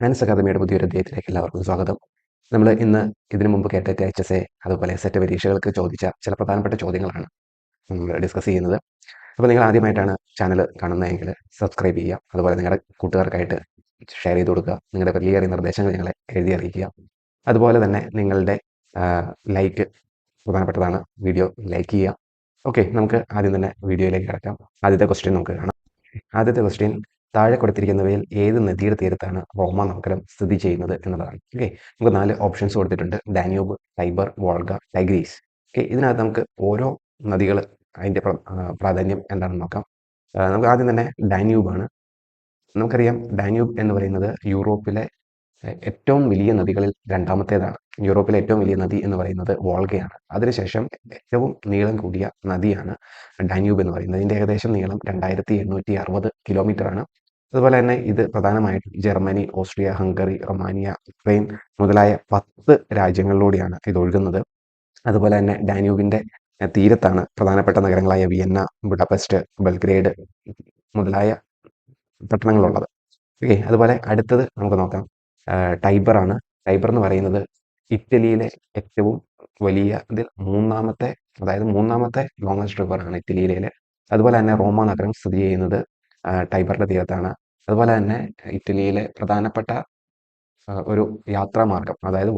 മാനസ് അക്കാദമിയുടെ പുതിയൊരു അധ്യായത്തിലേക്ക് എല്ലാവർക്കും സ്വാഗതം. നമ്മൾ ഇന്ന് ഇതിനു മുമ്പ് കേട്ട THSA അതുപോലെ സെറ്റ് പരീക്ഷകൾക്ക് ചോദിച്ച ചില പ്രധാനപ്പെട്ട ചോദ്യങ്ങളാണ് നമ്മൾ ഡിസ്കസ് ചെയ്യുന്നത്. അപ്പോൾ നിങ്ങൾ ആദ്യമായിട്ടാണ് ചാനൽ കാണുന്നതെങ്കിൽ സബ്സ്ക്രൈബ് ചെയ്യുക. അതുപോലെ നിങ്ങളുടെ കൂട്ടുകാർക്കായിട്ട് ഷെയർ ചെയ്ത് കൊടുക്കുക. നിങ്ങളുടെ വലിയ നിർദ്ദേശങ്ങൾ ഞങ്ങളെ എഴുതി അറിയിക്കുക. അതുപോലെ തന്നെ നിങ്ങളുടെ ലൈക്ക് പ്രധാനപ്പെട്ടതാണ്. വീഡിയോ ലൈക്ക് ചെയ്യുക. ഓക്കെ, നമുക്ക് ആദ്യം തന്നെ വീഡിയോയിലേക്ക് കിടക്കാം. ആദ്യത്തെ ക്വസ്റ്റ്യൻ നമുക്ക് കാണാം. ആദ്യത്തെ ക്വസ്റ്റ്യൻ, താഴെ കൊടുത്തിരിക്കുന്നവയിൽ ഏത് നദിയുടെ തീരത്താണ് റോമ നഗരം സ്ഥിതി ചെയ്യുന്നത് എന്നതാണ്. ഓക്കെ, നമുക്ക് 4 ഓപ്ഷൻസ് കൊടുത്തിട്ടുണ്ട്: Danube, Tiber, Volga, Tigris. Okay, ഇതിനകത്ത് നമുക്ക് ഓരോ നദികൾ അതിൻ്റെ പ്രാധാന്യം എന്താണെന്ന് നോക്കാം. നമുക്ക് ആദ്യം തന്നെ ഡാന്യൂബാണ്. നമുക്കറിയാം ഡാന്യൂബ് എന്ന് പറയുന്നത് യൂറോപ്പിലെ ഏറ്റവും വലിയ നദികളിൽ രണ്ടാമത്തേതാണ്. യൂറോപ്പിലെ ഏറ്റവും വലിയ നദി എന്ന് പറയുന്നത് വോൾഗയാണ്. അതിനുശേഷം ഏറ്റവും നീളം കൂടിയ നദിയാണ് ഡാന്യൂബ് എന്ന് പറയുന്നത്. ഇതിൻ്റെ ഏകദേശം നീളം 2860 കിലോമീറ്റർ ആണ്. അതുപോലെ തന്നെ ഇത് പ്രധാനമായിട്ടും Germany, Austria, Hungary, Romania, Ukraine മുതലായ 10 രാജ്യങ്ങളിലൂടെയാണ് ഇത് ഒഴുകുന്നത്. അതുപോലെ തന്നെ ഡാന്യൂബിൻ്റെ തീരത്താണ് പ്രധാനപ്പെട്ട നഗരങ്ങളായ വിയന്ന, ബുഡാപെസ്റ്റ്, ബെൽഗ്രേഡ് മുതലായ പട്ടണങ്ങളുള്ളത്. ഓക്കെ, അതുപോലെ അടുത്തത് നമുക്ക് നോക്കാം. ടൈബർ ആണ്. ടൈബർ എന്ന് പറയുന്നത് ഇറ്റലിയിലെ ഏറ്റവും വലിയ മൂന്നാമത്തെ ലോങ്ങസ്റ്റ് റിവർ ആണ് ഇറ്റലിയിലെ. അതുപോലെ തന്നെ റോമ നഗരം സ്ഥിതി ചെയ്യുന്നത് ടൈബറിന്റെ തീരത്താണ്. അതുപോലെ തന്നെ ഇറ്റലിയിലെ പ്രധാനപ്പെട്ട ഒരു യാത്രാമാർഗം, അതായത്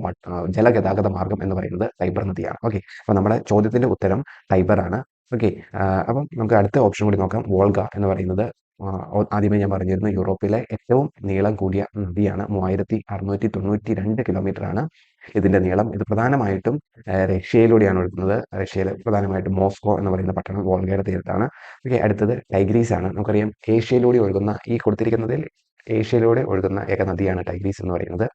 ജലഗതാഗത മാർഗം എന്ന് പറയുന്നത് ടൈബർ നദിയാണ്. ഓക്കെ, അപ്പോൾ നമ്മുടെ ചോദ്യത്തിന്റെ ഉത്തരം ടൈബർ ആണ്. ഓക്കെ, അപ്പം നമുക്ക് അടുത്ത ഓപ്ഷൻ കൂടി നോക്കാം. വോൾഗ എന്ന് പറയുന്നത് ആദ്യമേ ഞാൻ പറഞ്ഞിരുന്നു യൂറോപ്പിലെ ഏറ്റവും നീളം കൂടിയ നദിയാണ്. 3692 കിലോമീറ്റർ ആണ് ഇതിന്റെ നീളം. ഇത് പ്രധാനമായിട്ടും റഷ്യയിലൂടെയാണ് ഒഴുകുന്നത്. റഷ്യയിൽ പ്രധാനമായിട്ടും മോസ്കോ എന്ന് പറയുന്ന പട്ടണം വോൾഗയുടെ തീരത്താണ്. ഓക്കെ, അടുത്തത് ടൈഗ്രീസ് ആണ്. നമുക്കറിയാം ഏഷ്യയിലൂടെ ഒഴുകുന്ന ഏഷ്യയിലൂടെ ഒഴുകുന്ന ഏക നദിയാണ് ടൈഗ്രീസ് എന്ന് പറയുന്നത്.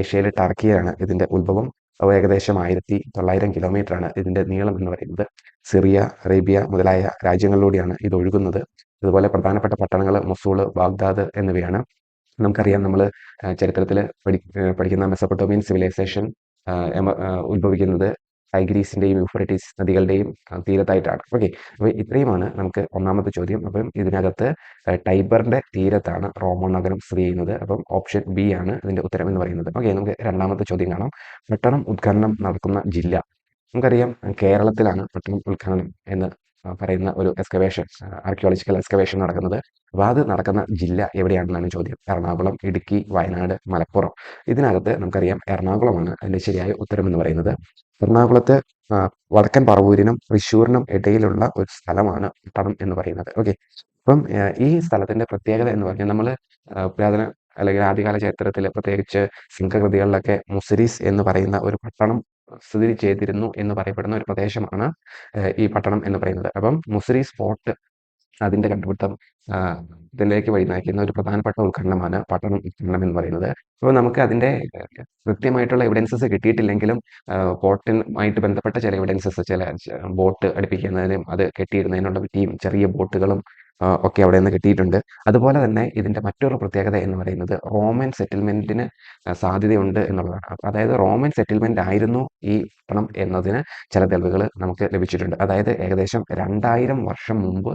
ഏഷ്യയിലെ ടർക്കിയാണ് ഇതിന്റെ ഉത്ഭവം. ഏകദേശം 1900 കിലോമീറ്റർ ആണ് ഇതിന്റെ നീളം എന്ന് പറയുന്നത്. സിറിയ, അറേബ്യ മുതലായ രാജ്യങ്ങളിലൂടെയാണ് ഇത് ഒഴുകുന്നത്. അതുപോലെ പ്രധാനപ്പെട്ട പട്ടണങ്ങൾ മൊസൂള്, ബാഗ്ദാദ് എന്നിവയാണ്. നമുക്കറിയാം, നമ്മൾ ചരിത്രത്തിൽ പഠിക്കുന്ന മെസോപ്പൊട്ടോമിയൻ സിവിലൈസേഷൻ ഉത്ഭവിക്കുന്നത് ടൈഗ്രീസിന്റെയും യൂഫ്രട്ടീസ് നദികളുടെയും തീരത്തായിട്ടാണ്. ഓക്കെ, അപ്പോൾ ഇത്രയുമാണ് നമുക്ക് ഒന്നാമത്തെ ചോദ്യം. അപ്പം ഇതിനകത്ത് ടൈബറിന്റെ തീരത്താണ് റോമ നഗരം സ്ഥിതി ചെയ്യുന്നത്. അപ്പം ഓപ്ഷൻ ബി ആണ് ഇതിന്റെ ഉത്തരം എന്ന് പറയുന്നത്. ഓക്കെ, നമുക്ക് രണ്ടാമത്തെ ചോദ്യം കാണാം. പട്ടണം ഉദ്ഖനനം നടക്കുന്ന ജില്ല. നമുക്കറിയാം കേരളത്തിലാണ് പട്ടണം ഉദ്ഖനനം എന്ന് പറയുന്ന ഒരു ആർക്കിയോളജിക്കൽ എക്സ്കവേഷൻ നടക്കുന്നത്. അപ്പോൾ അത് നടക്കുന്ന ജില്ല എവിടെയാണെന്നാണ് ചോദ്യം. എറണാകുളം, ഇടുക്കി, വയനാട്, മലപ്പുറം. ഇതിനകത്ത് നമുക്കറിയാം എറണാകുളമാണ് അതിന്റെ ശരിയായ ഉത്തരം എന്ന് പറയുന്നത്. എറണാകുളത്ത് വടക്കൻ പറവൂരിനും തൃശ്ശൂരിനും ഇടയിലുള്ള ഒരു സ്ഥലമാണ് പട്ടണം എന്ന് പറയുന്നത്. ഓക്കെ, അപ്പം ഈ സ്ഥലത്തിന്റെ പ്രത്യേകത എന്ന് പറഞ്ഞാൽ നമ്മൾ പുരാതന അല്ലെങ്കിൽ ആദ്യകാല ചരിത്രത്തിൽ പ്രത്യേകിച്ച് സംഘകൃതികളിലൊക്കെ മുസിരിസ് എന്ന് പറയുന്ന ഒരു പട്ടണം സ്ഥിതി ചെയ്തിരുന്നു എന്ന് പറയപ്പെടുന്ന ഒരു പ്രദേശമാണ് ഈ പട്ടണം എന്ന് പറയുന്നത്. അപ്പം മുസിരിസ് ഫോർട്ട് അതിന്റെ കണ്ടുപിടുത്തം ഇതിലേക്ക് വഴി നയിക്കുന്ന ഒരു പ്രധാനപ്പെട്ട ഉത്ഖനനമാണ് പട്ടണം ഉത്ഖനനം എന്ന് പറയുന്നത്. അപ്പോൾ നമുക്ക് അതിന്റെ കൃത്യമായിട്ടുള്ള എവിഡൻസസ് കിട്ടിയിട്ടില്ലെങ്കിലും പോർട്ടുമായിട്ട് ബന്ധപ്പെട്ട ചില എവിഡൻസസ്, ചില ബോട്ട് അടുപ്പിക്കുന്നതിനും അത് കെട്ടിയിടുന്നതിനുള്ള ചെറിയ ബോട്ടുകളും ഒക്കെ അവിടെ നിന്ന് കിട്ടിയിട്ടുണ്ട്. അതുപോലെ തന്നെ ഇതിന്റെ മറ്റൊരു പ്രത്യേകത എന്ന് പറയുന്നത് റോമൻ സെറ്റിൽമെന്റിന് സാധ്യതയുണ്ട് എന്നുള്ളതാണ്. അതായത് റോമൻ സെറ്റിൽമെന്റ് ആയിരുന്നു ഈ പട്ടണം എന്നതിന് ചില തെളിവുകൾ നമുക്ക് ലഭിച്ചിട്ടുണ്ട്. അതായത് ഏകദേശം 2000 വർഷം മുമ്പ്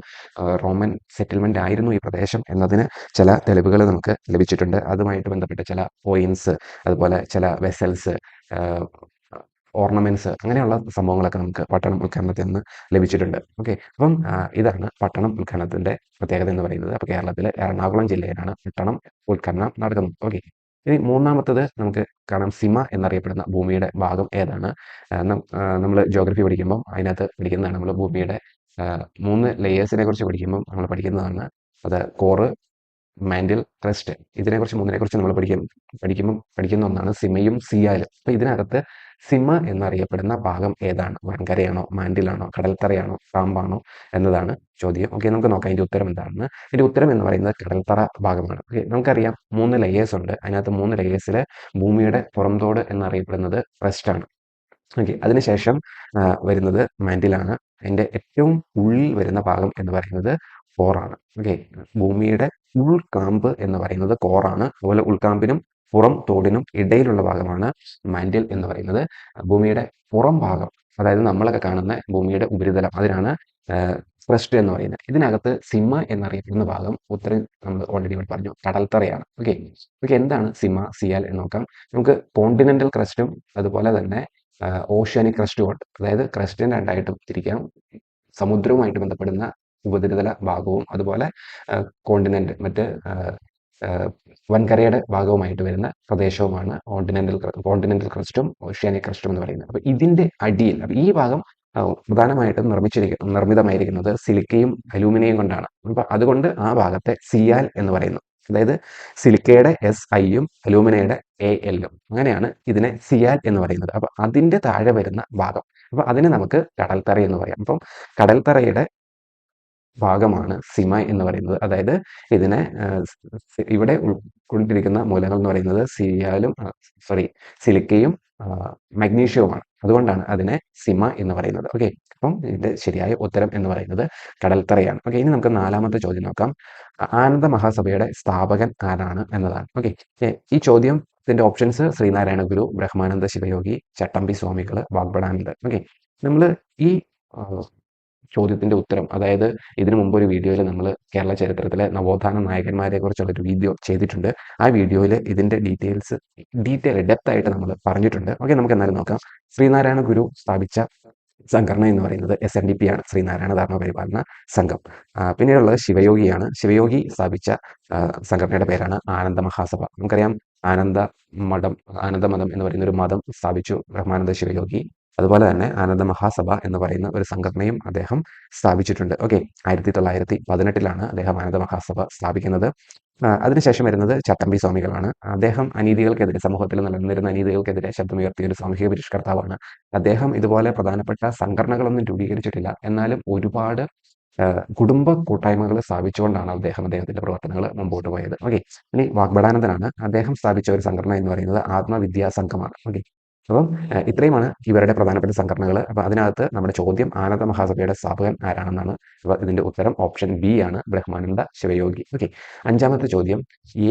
റോമൻ സെറ്റിൽമെന്റ് ആയിരുന്നു ഈ പ്രദേശം എന്നതിന് ചില തെളിവുകൾ നമുക്ക് ലഭിച്ചിട്ടുണ്ട്. അതുമായിട്ട് ബന്ധപ്പെട്ട ചില പോയിന്റ്സ്, അതുപോലെ ചില വെസൽസ്, ഓർണമെന്റ്സ്, അങ്ങനെയുള്ള സംഭവങ്ങളൊക്കെ നമുക്ക് പട്ടണം ഉത്ഖനനത്തിൽ നിന്ന് ലഭിച്ചിട്ടുണ്ട്. ഓക്കെ, അപ്പം ഇതാണ് പട്ടണം ഉത്ഖനനത്തിന്റെ പ്രത്യേകത എന്ന് പറയുന്നത്. അപ്പോൾ കേരളത്തിലെ എറണാകുളം ജില്ലയിലാണ് പട്ടണം ഉത്ഖനനം നടക്കുന്നത്. ഓക്കെ, ഇനി മൂന്നാമത്തത് നമുക്ക് കാണാം. സിമ എന്നറിയപ്പെടുന്ന ഭൂമിയുടെ ഭാഗം ഏതാണ്? നമ്മൾ ജോഗ്രഫി പഠിക്കുമ്പോൾ അതിനകത്ത് പഠിക്കുന്നതാണ്. നമ്മൾ ഭൂമിയുടെ 3 ലെയേഴ്സിനെ കുറിച്ച് നമ്മൾ പഠിക്കുന്നതാണ്. അത് കോറ്, മാൻഡിൽ, ക്രസ്റ്റ്. ഇതിനെക്കുറിച്ച് മൂന്നിനെക്കുറിച്ച് നമ്മൾ പഠിക്കുന്ന ഒന്നാണ് സിമയും സിയാലും. അപ്പൊ ഇതിനകത്ത് സിമ എന്നറിയപ്പെടുന്ന ഭാഗം ഏതാണ്? വൻകരയാണോ, മാൻഡിലാണോ, കടൽത്തറയാണോ, കാമ്പാണോ എന്നതാണ് ചോദ്യം. ഓക്കെ, നമുക്ക് നോക്കാം ഇതിന്റെ ഉത്തരം എന്താണെന്ന്. ഇതിന്റെ ഉത്തരം എന്ന് പറയുന്നത് കടൽത്തറ ഭാഗമാണ്. ഓക്കെ, നമുക്കറിയാം 3 ലെയേഴ്സ് ഉണ്ട്. അതിനകത്ത് 3 ലെയേഴ്സിൽ ഭൂമിയുടെ പുറംതോട് എന്നറിയപ്പെടുന്നത് ക്രസ്റ്റ് ആണ്. ഓക്കെ, അതിനുശേഷം വരുന്നത് മാൻഡിലാണ്. അതിന്റെ ഏറ്റവും ഉള്ളിൽ വരുന്ന ഭാഗം എന്ന് പറയുന്നത് കോറാണ്. ഓക്കെ, ഭൂമിയുടെ ഉൾക്കാമ്പ് എന്ന് പറയുന്നത് കോറാണ്. അതുപോലെ ഉൾക്കാമ്പിനും പുറം തോടിനും ഇടയിലുള്ള ഭാഗമാണ് മാൻഡിൽ എന്ന് പറയുന്നത്. ഭൂമിയുടെ പുറം ഭാഗം, അതായത് നമ്മളൊക്കെ കാണുന്ന ഭൂമിയുടെ ഉപരിതലം, അതിനാണ് ക്രസ്റ്റ് എന്ന് പറയുന്നത്. ഇതിനകത്ത് സിമ എന്നറിയപ്പെടുന്ന ഭാഗം ഉത്തരം നമ്മൾ ഓൾറെഡി ഇവിടെ പറഞ്ഞു, കടൽത്തറയാണ്. ഓക്കെ. ഓക്കെ, എന്താണ് സിമ, സിയാൽ എന്ന് നോക്കാം. നമുക്ക് കോണ്ടിനെന്റൽ ക്രസ്റ്റും അതുപോലെ തന്നെ ഓഷ്യാനിക് ക്രസ്റ്റും ഉണ്ട്. അതായത് ക്രസ്റ്റിനെ രണ്ടായിട്ട് തിരിക്കാം. സമുദ്രവുമായിട്ട് ബന്ധപ്പെടുന്ന ഉപരിതല ഭാഗവും അതുപോലെ കോണ്ടിനെന്റ് മറ്റ് വൻകരയുടെ ഭാഗവുമായിട്ട് വരുന്ന പ്രദേശവുമാണ് കോണ്ടിനെന്റൽ ക്രസ്റ്റും ഓഷ്യാനിക് ക്രസ്റ്റും എന്ന് പറയുന്നത്. അപ്പൊ ഇതിന്റെ അടിയിൽ ഈ ഭാഗം പ്രധാനമായിട്ടും നിർമ്മിതമായിരിക്കുന്നത് സിലിക്കയും അലൂമിനിയം കൊണ്ടാണ്. അപ്പൊ അതുകൊണ്ട് ആ ഭാഗത്തെ സിയാൽ എന്ന് പറയുന്നു. അതായത് സിലിക്കയുടെ SIയും അലൂമിനിയയുടെ ALഉം, അങ്ങനെയാണ് ഇതിനെ സിയാൽ എന്ന് പറയുന്നത്. അപ്പൊ അതിന്റെ താഴെ വരുന്ന ഭാഗം, അപ്പൊ അതിനെ നമുക്ക് കടൽത്തറ എന്ന് പറയാം. അപ്പം കടൽത്തറയുടെ ഭാഗമാണ് സിമ എന്ന് പറയുന്നത്. അതായത് ഇതിനെ ഇവിടെ ഉൾക്കൊണ്ടിരിക്കുന്ന മൂലകങ്ങൾ എന്ന് പറയുന്നത് സിലിക്കയും മഗ്നീഷ്യവുമാണ്. അതുകൊണ്ടാണ് അതിനെ സിമ എന്ന് പറയുന്നത്. ഓക്കെ. അപ്പം ഇതിന്റെ ശരിയായ ഉത്തരം എന്ന് പറയുന്നത് കടൽത്തറയാണ്. ഓക്കെ, ഇനി നമുക്ക് 4ാമത്തെ ചോദ്യം നോക്കാം. ആനന്ദ മഹാസഭയുടെ സ്ഥാപകൻ ആരാണ് എന്നതാണ്. ഓക്കെ, ഈ ചോദ്യത്തിന്റെ ഓപ്ഷൻസ് ശ്രീനാരായണ ഗുരു, ബ്രഹ്മാനന്ദ ശിവയോഗി, ചട്ടമ്പി സ്വാമികള്, വാഗ്ഭടാനന്ദൻ. ഓക്കെ, നമ്മൾ ഈ ചോദ്യത്തിന്റെ ഉത്തരം, അതായത് ഇതിനു മുമ്പ് ഒരു വീഡിയോയിൽ നമ്മൾ കേരള ചരിത്രത്തിലെ നവോത്ഥാന നായകന്മാരെ കുറിച്ചുള്ള ഒരു വീഡിയോ ചെയ്തിട്ടുണ്ട്. ആ വീഡിയോയിൽ ഇതിന്റെ ഡെപ്ത് ആയിട്ട് നമ്മൾ പറഞ്ഞിട്ടുണ്ട്. ഓക്കെ, നമുക്ക് എന്നാലും നോക്കാം. ശ്രീനാരായണ ഗുരു സ്ഥാപിച്ച സംഘടന എന്ന് പറയുന്നത് SNDP ആണ്, ശ്രീനാരായണ ധർമ്മ പരിപാലന സംഘം. പിന്നീടുള്ളത് ശിവയോഗിയാണ്. ശിവയോഗി സ്ഥാപിച്ച സംഘടനയുടെ പേരാണ് ആനന്ദ മഹാസഭ. നമുക്കറിയാം, ആനന്ദമതം എന്ന് പറയുന്ന ഒരു മതം സ്ഥാപിച്ചു ബ്രഹ്മാനന്ദ ശിവയോഗി. അതുപോലെ തന്നെ ആനന്ദ മഹാസഭ എന്ന് പറയുന്ന ഒരു സംഘടനയും അദ്ദേഹം സ്ഥാപിച്ചിട്ടുണ്ട്. ഓക്കെ, 1918 അദ്ദേഹം ആനന്ദ മഹാസഭ സ്ഥാപിക്കുന്നത്. അതിനുശേഷം വരുന്നത് ചട്ടമ്പി സ്വാമികളാണ്. അദ്ദേഹം സമൂഹത്തിൽ നിലനിന്നിരുന്ന അനീതികൾക്കെതിരെ ശബ്ദമുയർത്തിയ ഒരു സാമൂഹിക പരിഷ്കർത്താവാണ്. അദ്ദേഹം ഇതുപോലെ പ്രധാനപ്പെട്ട സംഘടനകളൊന്നും രൂപീകരിച്ചിട്ടില്ല, എന്നാലും ഒരുപാട് കുടുംബ കൂട്ടായ്മകൾ സ്ഥാപിച്ചുകൊണ്ടാണ് അദ്ദേഹത്തിന്റെ പ്രവർത്തനങ്ങൾ മുമ്പോട്ട് പോയത്. ഓക്കെ, ഇനി വാഗ്ഭടാനന്ദനാണ്. അദ്ദേഹം സ്ഥാപിച്ച ഒരു സംഘടന എന്ന് പറയുന്നത് ആത്മവിദ്യാ സംഘമാണ്. ഓക്കെ, അപ്പം ഇത്രയുമാണ് ഇവരുടെ പ്രധാനപ്പെട്ട സംഘടനകൾ. അപ്പൊ അതിനകത്ത് നമ്മുടെ ചോദ്യം ആനന്ദ മഹാസഭയുടെ സ്ഥാപകൻ ആരാണെന്നാണ്. അപ്പൊ ഇതിന്റെ ഉത്തരം ഓപ്ഷൻ ബി ആണ്, ബ്രഹ്മാനന്ദ ശിവയോഗി. ഓക്കെ, 5ാമത്തെ ചോദ്യം.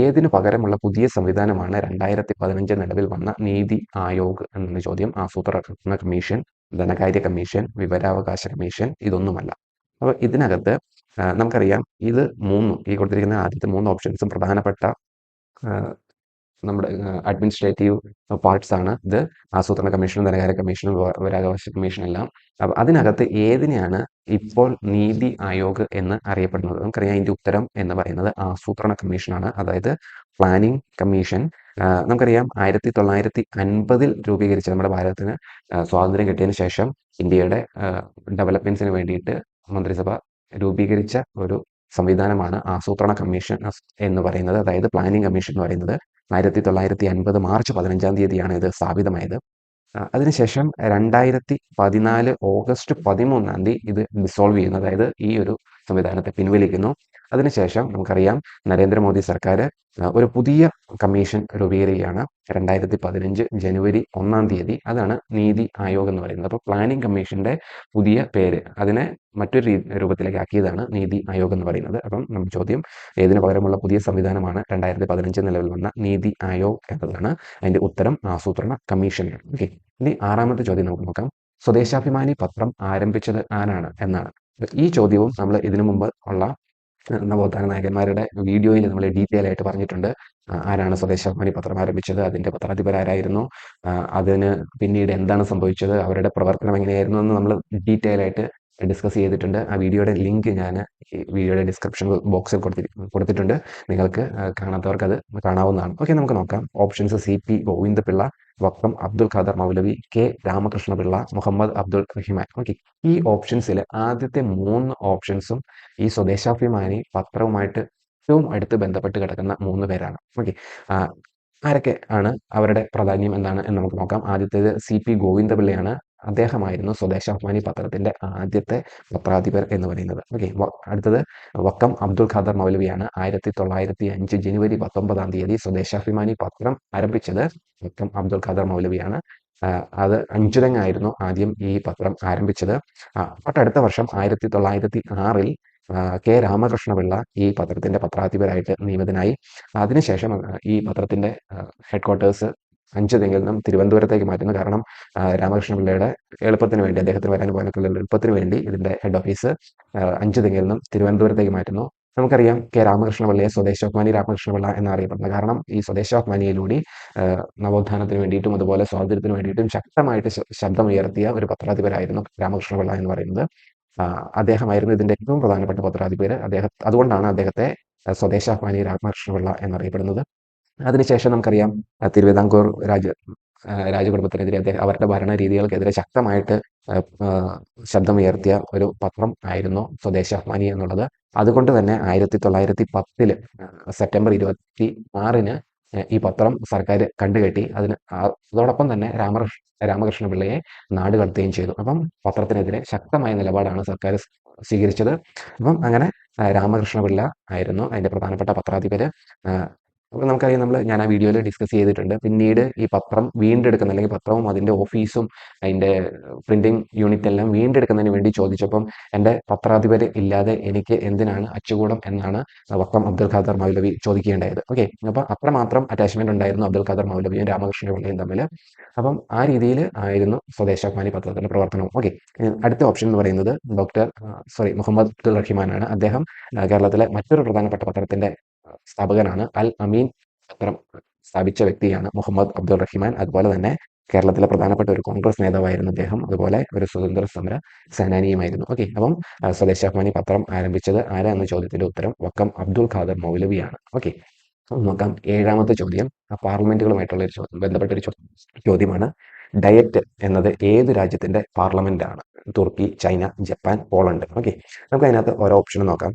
ഏതിനു പകരമുള്ള പുതിയ സംവിധാനമാണ് 2015 നിലവിൽ വന്ന നീതി ആയോഗ് എന്ന ചോദ്യം. ആസൂത്രണ കമ്മീഷൻ, ധനകാര്യ കമ്മീഷൻ, വിവരാവകാശ കമ്മീഷൻ, ഇതൊന്നുമല്ല. അപ്പൊ ഇതിനകത്ത് നമുക്കറിയാം, ഇത് ഈ കൊടുത്തിരിക്കുന്ന ആദ്യത്തെ 3 ഓപ്ഷൻസും പ്രധാനപ്പെട്ട നമ്മുടെ അഡ്മിനിസ്ട്രേറ്റീവ് പാർട്സ് ആണ്. ഇത് ആസൂത്രണ കമ്മീഷനും ധനകാര്യ കമ്മീഷനും വിവരാവകാശ കമ്മീഷനും എല്ലാം. അപ്പൊ അതിനകത്ത് ഏതിനെയാണ് ഇപ്പോൾ നീതി ആയോഗ് എന്ന് അറിയപ്പെടുന്നത്? നമുക്കറിയാം, അതിന്റെ ഉത്തരം എന്ന് പറയുന്നത് ആസൂത്രണ കമ്മീഷനാണ്, അതായത് പ്ലാനിംഗ് കമ്മീഷൻ. നമുക്കറിയാം, 1950 രൂപീകരിച്ച, നമ്മുടെ ഭാരതത്തിന് സ്വാതന്ത്ര്യം കിട്ടിയതിന് ശേഷം ഇന്ത്യയുടെ ഡെവലപ്മെന്റ്സിന് വേണ്ടിയിട്ട് മന്ത്രിസഭ രൂപീകരിച്ച ഒരു സംവിധാനമാണ് ആസൂത്രണ കമ്മീഷൻ എന്ന് പറയുന്നത്. അതായത് പ്ലാനിംഗ് കമ്മീഷൻ എന്ന് പറയുന്നത് 1950 മാർച്ച് 15-ാം തീയതിയാണ് ഇത് സ്ഥാപിതമായത്. അതിനുശേഷം 2014 ഓഗസ്റ്റ് 13-ാം തീയതി ഇത് ഡിസോൾവ് ചെയ്യുന്നു, അതായത് ഈ ഒരു സംവിധാനത്തെ പിൻവലിക്കുന്നു. അതിനുശേഷം നമുക്കറിയാം, നരേന്ദ്രമോദി സർക്കാർ ഒരു പുതിയ കമ്മീഷൻ രൂപീകരിക്കുകയാണ് 2015 ജനുവരി 1-ാം തീയതി. അതാണ് നീതി ആയോഗ് എന്ന് പറയുന്നത്. അപ്പോൾ പ്ലാനിംഗ് കമ്മീഷന്റെ പുതിയ പേര്, അതിനെ മറ്റൊരു രൂപത്തിലേക്ക് ആക്കിയതാണ് നീതി ആയോഗ് എന്ന് പറയുന്നത്. അപ്പം നമ്മുടെ ചോദ്യം, ഏതിനു പകരമുള്ള പുതിയ സംവിധാനമാണ് 2015 നിലവിൽ വന്ന നീതി ആയോഗ് എന്നതാണ്. അതിന്റെ ഉത്തരം ആസൂത്രണ കമ്മീഷനാണ്. ഓക്കെ, ഇനി 6ാമത്തെ ചോദ്യം നമുക്ക് നോക്കാം. സ്വദേശാഭിമാനി പത്രം ആരംഭിച്ചത് ആരാണ് എന്നാണ്. ഈ ചോദ്യവും നമ്മൾ ഇതിനു മുമ്പ് ഉള്ള നവോത്ഥാന നായകന്മാരുടെ വീഡിയോയിൽ നമ്മൾ ഡീറ്റെയിൽ ആയിട്ട് പറഞ്ഞിട്ടുണ്ട്. ആരാണ് സ്വദേശാഭിമാനി പത്രം ആരംഭിച്ചത്, അതിന്റെ പത്രാധിപർ ആരായിരുന്നു, അതിന് പിന്നീട് എന്താണ് സംഭവിച്ചത്, അവരുടെ പ്രവർത്തനം എങ്ങനെയായിരുന്നു എന്ന് നമ്മൾ ഡീറ്റെയിൽ ആയിട്ട് ഡിസ്കസ് ചെയ്തിട്ടുണ്ട്. ആ വീഡിയോയുടെ ലിങ്ക് ഞാൻ ഈ വീഡിയോയുടെ ഡിസ്ക്രിപ്ഷൻ ബോക്സിൽ കൊടുത്തിട്ടുണ്ട്. നിങ്ങൾക്ക് കാണാത്തവർക്ക് അത് കാണാവുന്നതാണ്. ഓക്കെ, നമുക്ക് നോക്കാം. ഓപ്ഷൻസ്: CP ഗോവിന്ദപിള്ള, വക്കം അബ്ദുൽ ഖാദർ മൗലവി, K രാമകൃഷ്ണപിള്ള, മുഹമ്മദ് അബ്ദുൾ റഹിമാൻ. ഓക്കെ, ഈ ഓപ്ഷൻസിൽ ആദ്യത്തെ 3 ഓപ്ഷൻസും ഈ സ്വദേശാഭിമാനി പത്രവുമായിട്ട് ഏറ്റവും അടുത്ത് ബന്ധപ്പെട്ട് കിടക്കുന്ന 3 പേരാണ്. ഓക്കെ, ആരൊക്കെ ആണ്, അവരുടെ പ്രാധാന്യം എന്താണ് എന്ന് നമുക്ക് നോക്കാം. ആദ്യത്തേത് CP ഗോവിന്ദപിള്ളയാണ്. അദ്ദേഹമായിരുന്നു സ്വദേശാഭിമാനി പത്രത്തിന്റെ ആദ്യത്തെ പത്രാധിപർ എന്ന് പറയുന്നത്. ഓക്കെ, അടുത്തത് വക്കം അബ്ദുൽ ഖാദർ മൗലവിയാണ്. 1905 ജനുവരി 19-ാം തീയതി സ്വദേശാഭിമാനി പത്രം ആരംഭിച്ചത് വക്കം അബ്ദുൽ ഖാദർ മൗലവിയാണ്. അത് അഞ്ചുതെങ്ങായിരുന്നു ആദ്യം ഈ പത്രം ആരംഭിച്ചത്. തൊട്ടടുത്ത വർഷം 1906 K രാമകൃഷ്ണപിള്ള ഈ പത്രത്തിന്റെ പത്രാധിപരായിട്ട് നിയമിതനായി. അതിനുശേഷം ഈ പത്രത്തിന്റെ ഹെഡ്ക്വാർട്ടേഴ്സ് അഞ്ചുതെങ്ങിൽ നിന്നും തിരുവനന്തപുരത്തേക്ക് മാറ്റുന്നു. കാരണം രാമകൃഷ്ണപിള്ളയുടെ എളുപ്പത്തിന് വേണ്ടി, അദ്ദേഹത്തിന് വരാനും പോകാനൊക്കെ എളുപ്പത്തിന് വേണ്ടി ഇതിന്റെ ഹെഡ് ഓഫീസ് അഞ്ചുതെങ്ങിൽ നിന്നും തിരുവനന്തപുരത്തേക്ക് മാറ്റുന്നു. നമുക്കറിയാം കെ രാമകൃഷ്ണപിള്ളയെ സ്വദേശാഭിമാനി രാമകൃഷ്ണപിള്ള എന്നറിയപ്പെടുന്നത്. കാരണം ഈ സ്വദേശാഭിമാനിയിലൂടെ നവോത്ഥാനത്തിന് വേണ്ടിയിട്ടും അതുപോലെ സ്വാതന്ത്ര്യത്തിന് വേണ്ടിയിട്ടും ശക്തമായിട്ട് ശബ്ദമുയർത്തിയ ഒരു പത്രാധിപരായിരുന്നു രാമകൃഷ്ണപിള്ള എന്ന് പറയുന്നത്. അദ്ദേഹമായിരുന്നു ഇതിന്റെ ഏറ്റവും പ്രധാനപ്പെട്ട പത്രാധിപര്. അതുകൊണ്ടാണ് അദ്ദേഹത്തെ സ്വദേശാഭിമാനി രാമകൃഷ്ണപിള്ള എന്നറിയപ്പെടുന്നത്. അതിനുശേഷം നമുക്കറിയാം തിരുവിതാംകൂർ രാജകുടുംബത്തിനെതിരെ അവരുടെ ഭരണ രീതികൾക്കെതിരെ ശക്തമായിട്ട് ശബ്ദമുയർത്തിയ ഒരു പത്രം ആയിരുന്നു സ്വദേശാഭിമാനി എന്നുള്ളത്. അതുകൊണ്ട് തന്നെ 1910 സെപ്റ്റംബർ 26 ഈ പത്രം സർക്കാർ കണ്ടുകെട്ടി. അതോടൊപ്പം തന്നെ രാമകൃഷ്ണപിള്ളയെ നാട് കടത്തുകയും ചെയ്തു. അപ്പം പത്രത്തിനെതിരെ ശക്തമായ നിലപാടാണ് സർക്കാർ സ്വീകരിച്ചത്. അപ്പം അങ്ങനെ രാമകൃഷ്ണപിള്ള ആയിരുന്നു അതിന്റെ പ്രധാനപ്പെട്ട പത്രാധിപര്. അപ്പോൾ നമുക്കറിയാം, ഞാൻ ആ വീഡിയോയിൽ ഡിസ്കസ് ചെയ്തിട്ടുണ്ട്. പിന്നീട് ഈ പത്രം വീണ്ടെടുക്കുന്ന, അല്ലെങ്കിൽ പത്രവും അതിന്റെ ഓഫീസും അതിന്റെ പ്രിന്റിംഗ് യൂണിറ്റ് എല്ലാം വീണ്ടെടുക്കുന്നതിന് വേണ്ടി ചോദിച്ചപ്പം എൻ്റെ പത്രാധിപര് ഇല്ലാതെ എനിക്ക് എന്തിനാണ് അച്ചുകൂടം എന്നാണ് വക്കം അബ്ദുൽ ഖാദർ മൗലവി ചോദിക്കേണ്ടായത്. ഓക്കെ, അപ്പൊ അത്രമാത്രം അറ്റാച്ച്മെന്റ് ഉണ്ടായിരുന്നു അബ്ദുൽ ഖാദർ മൗലവിയും രാമകൃഷ്ണപിള്ളയും തമ്മിൽ. അപ്പം ആ രീതിയിൽ ആയിരുന്നു സ്വദേശാഭിമാനി പത്രത്തിന്റെ പ്രവർത്തനവും. ഓക്കെ, അടുത്ത ഓപ്ഷൻ എന്ന് പറയുന്നത് മുഹമ്മദ് അബ്ദുൽ റഹ്മാനാണ്. അദ്ദേഹം കേരളത്തിലെ മറ്റൊരു പ്രധാനപ്പെട്ട പത്രത്തിന്റെ സ്ഥാപകനാണ്. അൽ അമീൻ പത്രം സ്ഥാപിച്ച വ്യക്തിയാണ് മുഹമ്മദ് അബ്ദുൾ റഹ്മാൻ. അതുപോലെ തന്നെ കേരളത്തിലെ പ്രധാനപ്പെട്ട ഒരു കോൺഗ്രസ് നേതാവായിരുന്നു അദ്ദേഹം. അതുപോലെ ഒരു സ്വതന്ത്ര സമര സേനാനിയുമായിരുന്നു. ഓക്കെ, അപ്പം സ്വദേശാഭിമാനി പത്രം ആരംഭിച്ചത് ആരാ എന്ന ചോദ്യത്തിന്റെ ഉത്തരം വക്കം അബ്ദുൽ ഖാദർ മൗലവിയാണ്. ഓക്കെ, നോക്കാം. 7ാമത്തെ ചോദ്യം പാർലമെന്റുകളുമായിട്ടുള്ള ബന്ധപ്പെട്ട ഒരു ചോദ്യമാണ്. ഡയറ്റ് എന്നത് ഏത് രാജ്യത്തിന്റെ പാർലമെന്റ് ആണ്? തുർക്കി, ചൈന, ജപ്പാൻ, പോളണ്ട്. ഓക്കെ, നമുക്ക് അതിനകത്ത് ഓരോ ഓപ്ഷൻ നോക്കാം.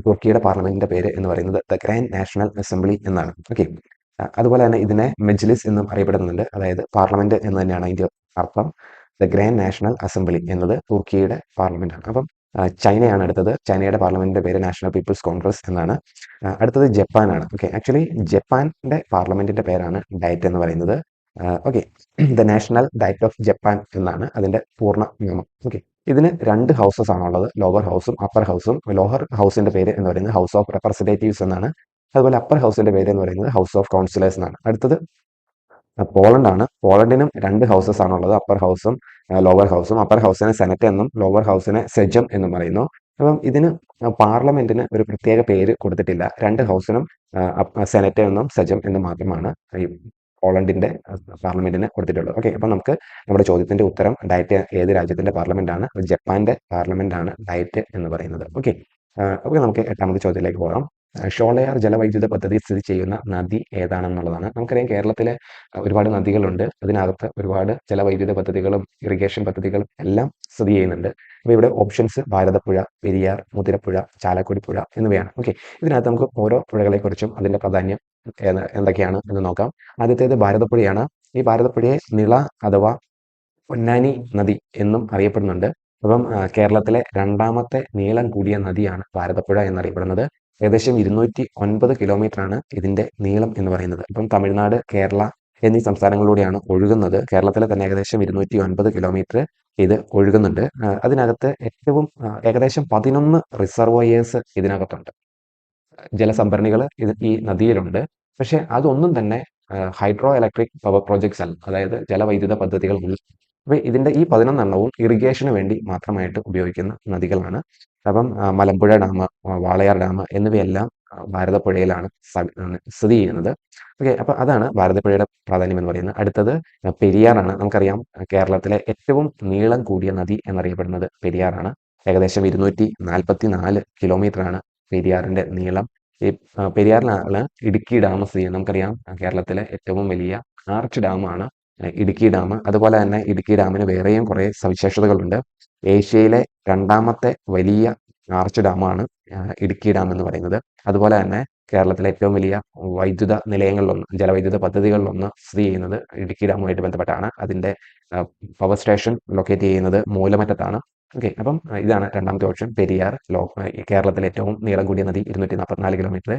തുർക്കിയുടെ പാർലമെന്റിന്റെ പേര് എന്ന് പറയുന്നത് ദ ഗ്രാൻഡ് നാഷണൽ അസംബ്ലി എന്നാണ്. ഓക്കെ, അതുപോലെ തന്നെ ഇതിനെ മെജ്ലിസ് എന്നും അറിയപ്പെടുന്നുണ്ട്. അതായത് പാർലമെന്റ് എന്ന് തന്നെയാണ് അതിന്റെ അർത്ഥം. ദ ഗ്രാൻഡ് നാഷണൽ അസംബ്ലി എന്നത് തുർക്കിയുടെ പാർലമെന്റ് ആണ്. അപ്പം ചൈനയാണ് അടുത്തത്. ചൈനയുടെ പാർലമെന്റിന്റെ പേര് നാഷണൽ പീപ്പിൾസ് കോൺഗ്രസ് എന്നാണ്. അടുത്തത് ജപ്പാനാണ്. ഓക്കെ, ആക്ച്വലി ജപ്പാന്റെ പാർലമെന്റിന്റെ പേരാണ് ഡയറ്റ് എന്ന് പറയുന്നത്. Okay, the national diet of Japan എന്നാണ് അതിന്റെ പൂർണ്ണ നിയമം. ഓക്കെ, ഇതിന് 2 ഹൗസസ് ആണുള്ളത്, ലോവർ ഹൗസും അപ്പർ ഹൗസും. ലോവർ ഹൗസിന്റെ പേര് എന്ന് പറയുന്നത് ഹൗസ് ഓഫ് റെപ്രസെന്റേറ്റീവ്സ് എന്നാണ്. അതുപോലെ അപ്പർ ഹൗസിന്റെ പേര് എന്ന് പറയുന്നത് ഹൗസ് ഓഫ് കൗൺസിലേഴ്സ് എന്നാണ്. അടുത്തത് പോളണ്ട് ആണ്. പോളണ്ടിനും 2 ഹൗസസ് ആണുള്ളത്, അപ്പർ ഹൗസും ലോവർ ഹൗസും. അപ്പർ ഹൗസിനെ സെനറ്റ് എന്നും ലോവർ ഹൗസിനെ സെജം എന്നും പറയുന്നു. അപ്പം ഇതിന് പാർലമെന്റിന് ഒരു പ്രത്യേക പേര് കൊടുത്തിട്ടില്ല. 2 ഹൗസിനും സെനറ്റ് എന്നും സെജം എന്നും മാത്രമാണ് ഈ പോളണ്ടിന്റെ പാർലമെന്റിന് കൊടുത്തിട്ടുള്ളത്. ഓക്കെ, അപ്പൊ നമുക്ക് നമ്മുടെ ചോദ്യത്തിന്റെ ഉത്തരം ഡയറ്റ് ഏത് രാജ്യത്തിന്റെ പാർലമെന്റ് ആണ്? ജപ്പാന്റെ പാർലമെന്റ് ആണ് ഡയറ്റ് എന്ന് പറയുന്നത്. ഓക്കെ, അപ്പോൾ നമുക്ക് 8ാമത്തെ ചോദ്യത്തിലേക്ക് പോകാം. ഷോളയാർ ജലവൈദ്യുത പദ്ധതി സ്ഥിതി ചെയ്യുന്ന നദി ഏതാണെന്നുള്ളതാണ്. നമുക്കറിയാം കേരളത്തിലെ ഒരുപാട് നദികളുണ്ട്. അതിനകത്ത് ഒരുപാട് ജലവൈദ്യുത പദ്ധതികളും ഇറിഗേഷൻ പദ്ധതികളും എല്ലാം സ്ഥിതി ചെയ്യുന്നുണ്ട്. അപ്പോൾ ഇവിടെ ഓപ്ഷൻസ് ഭാരതപ്പുഴ, പെരിയാർ, മുതിരപ്പുഴ, ചാലക്കുടി പുഴ എന്നിവയാണ്. ഓക്കെ, ഇതിനകത്ത് നമുക്ക് ഓരോ പുഴകളെക്കുറിച്ചും അതിന്റെ പ്രാധാന്യം എന്തൊക്കെയാണ് എന്ന് നോക്കാം. ആദ്യത്തേത് ഭാരതപ്പുഴയാണ്. ഈ ഭാരതപ്പുഴയെ നിള അഥവാ പൊന്നാനി നദി എന്നും അറിയപ്പെടുന്നുണ്ട്. അപ്പം കേരളത്തിലെ 2ാമത്തെ നീളം കൂടിയ നദിയാണ് ഭാരതപ്പുഴ എന്നറിയപ്പെടുന്നത്. ഏകദേശം 209 കിലോമീറ്റർ ആണ് ഇതിന്റെ നീളം എന്ന് പറയുന്നത്. അപ്പം തമിഴ്നാട്, കേരള എന്നീ സംസ്ഥാനങ്ങളിലൂടെയാണ് ഒഴുകുന്നത്. കേരളത്തിലെ തന്നെ ഏകദേശം 209 കിലോമീറ്റർ ഇത് ഒഴുകുന്നുണ്ട്. അതിനകത്ത് ഏകദേശം 11 റിസർവോയേഴ്സ് ഇതിനകത്തുണ്ട്. ജലസംഭരണികൾ ഈ നദിയിലുണ്ട്. പക്ഷെ അതൊന്നും തന്നെ ഹൈഡ്രോ ഇലക്ട്രിക് പവർ പ്രോജക്ട്സ് അല്ല, അതായത് ജലവൈദ്യുത പദ്ധതികൾ. അപ്പൊ ഇതിന്റെ ഈ 11 ഇറിഗേഷന് വേണ്ടി മാത്രമായിട്ട് ഉപയോഗിക്കുന്ന നദികളാണ്. അപ്പം മലമ്പുഴ ഡാം, വാളയാർ ഡാം എന്നിവയെല്ലാം ഭാരതപ്പുഴയിലാണ് സ്ഥിതി ചെയ്യുന്നത്. ഓക്കെ, അപ്പൊ അതാണ് ഭാരതപ്പുഴയുടെ പ്രാധാന്യം എന്ന് പറയുന്നത്. അടുത്തത് പെരിയാറാണ്. നമുക്കറിയാം കേരളത്തിലെ ഏറ്റവും നീളം കൂടിയ നദി എന്നറിയപ്പെടുന്നത് പെരിയാറാണ്. ഏകദേശം 244 കിലോമീറ്റർ ആണ് പെരിയാറിന്റെ നീളം. ഈ പെരിയാറിലാണ് ഇടുക്കി ഡാം സ്ഥിതി ചെയ്യുന്നത്. നമുക്കറിയാം കേരളത്തിലെ ഏറ്റവും വലിയ ആർച്ച് ഡാമാണ് ഇടുക്കി ഡാം. അതുപോലെ തന്നെ ഇടുക്കി ഡാമിന് വേറെയും കുറെ സവിശേഷതകളുണ്ട്. ഏഷ്യയിലെ 2ാമത്തെ വലിയ ആർച്ച് ഡാമാണ് ഇടുക്കി ഡാം എന്ന് പറയുന്നത്. അതുപോലെ തന്നെ കേരളത്തിലെ ഏറ്റവും വലിയ വൈദ്യുത നിലയങ്ങളിലൊന്ന്, ജലവൈദ്യുത പദ്ധതികളിലൊന്ന് സ്ഥിതി ചെയ്യുന്നത് ഇടുക്കി ഡാമുമായിട്ട് ബന്ധപ്പെട്ടാണ്. അതിന്റെ പവർ സ്റ്റേഷൻ ലൊക്കേറ്റ് ചെയ്യുന്നത് മൂലമറ്റത്താണ്. ഓക്കെ, അപ്പം ഇതാണ് 2ാമത്തെ ഓപ്ഷൻ, പെരിയാർ. കേരളത്തിലെ ഏറ്റവും നീളം കൂടിയ നദി 244 കിലോമീറ്റർ.